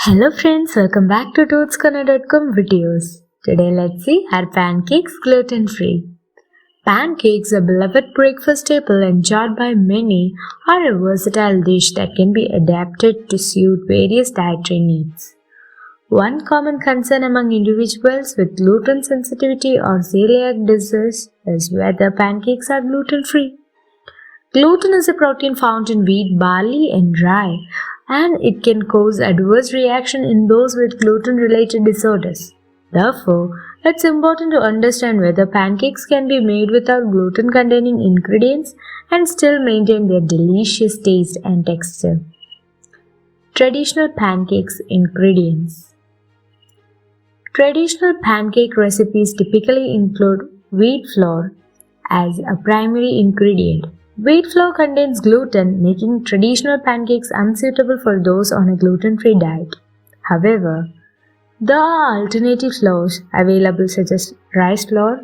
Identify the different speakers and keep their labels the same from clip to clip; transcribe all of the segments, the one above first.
Speaker 1: Hello friends, welcome back to toadscorner.com videos. Today let's see our pancakes gluten-free. Pancakes, a beloved breakfast staple enjoyed by many, are a versatile dish that can be adapted to suit various dietary needs. One common concern among individuals with gluten sensitivity or celiac disease is whether pancakes are gluten-free. Gluten is a protein found in wheat, barley, and rye, and it can cause adverse reaction in those with gluten-related disorders. Therefore, it's important to understand whether pancakes can be made without gluten-containing ingredients and still maintain their delicious taste and texture. Traditional pancakes ingredients. Traditional pancake recipes typically include wheat flour as a primary ingredient. Wheat flour contains gluten, making traditional pancakes unsuitable for those on a gluten-free diet. However, there are alternative flours available such as rice flour,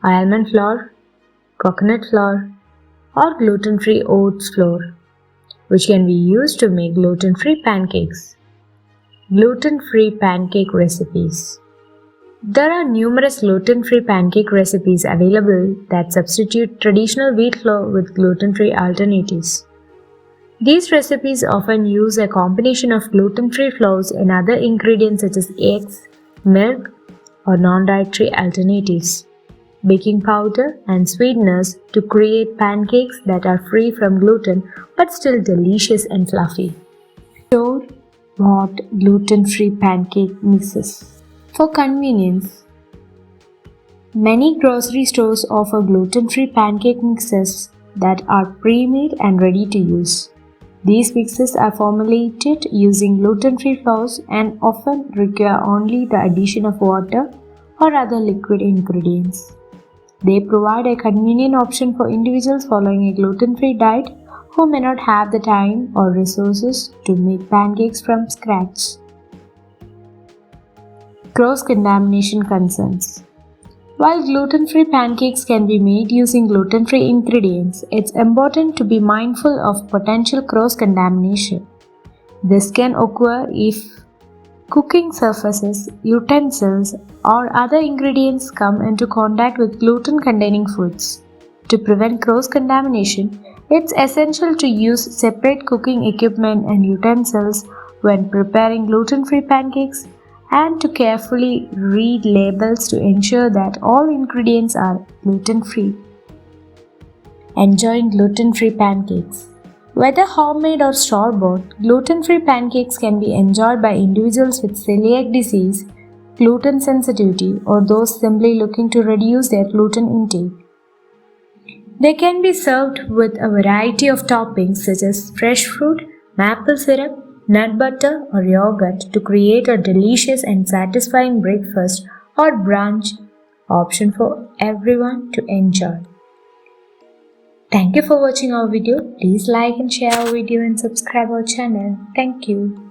Speaker 1: almond flour, coconut flour, or gluten-free oats flour, which can be used to make gluten-free pancakes. Gluten-free pancake recipes. There are numerous gluten-free pancake recipes available that substitute traditional wheat flour with gluten-free alternatives. These recipes often use a combination of gluten-free flours and other ingredients such as eggs, milk, or non-dietary alternatives, baking powder, and sweeteners to create pancakes that are free from gluten but still delicious and fluffy. Store-bought gluten-free pancake mixes. For convenience, many grocery stores offer gluten-free pancake mixes that are pre-made and ready to use. These mixes are formulated using gluten-free flours and often require only the addition of water or other liquid ingredients. They provide a convenient option for individuals following a gluten-free diet who may not have the time or resources to make pancakes from scratch. Cross-contamination concerns. While gluten-free pancakes can be made using gluten-free ingredients, it's important to be mindful of potential cross-contamination. This can occur if cooking surfaces, utensils, or other ingredients come into contact with gluten-containing foods. To prevent cross-contamination, it's essential to use separate cooking equipment and utensils when preparing gluten-free pancakes, and to carefully read labels to ensure that all ingredients are gluten-free. Enjoying gluten-free pancakes. Whether homemade or store-bought, gluten-free pancakes can be enjoyed by individuals with celiac disease, gluten sensitivity, or those simply looking to reduce their gluten intake. They can be served with a variety of toppings such as fresh fruit, maple syrup, nut butter, or yogurt to create a delicious and satisfying breakfast or brunch option for everyone to enjoy. Thank you for watching our video. Please like and share our video and subscribe our channel. Thank you.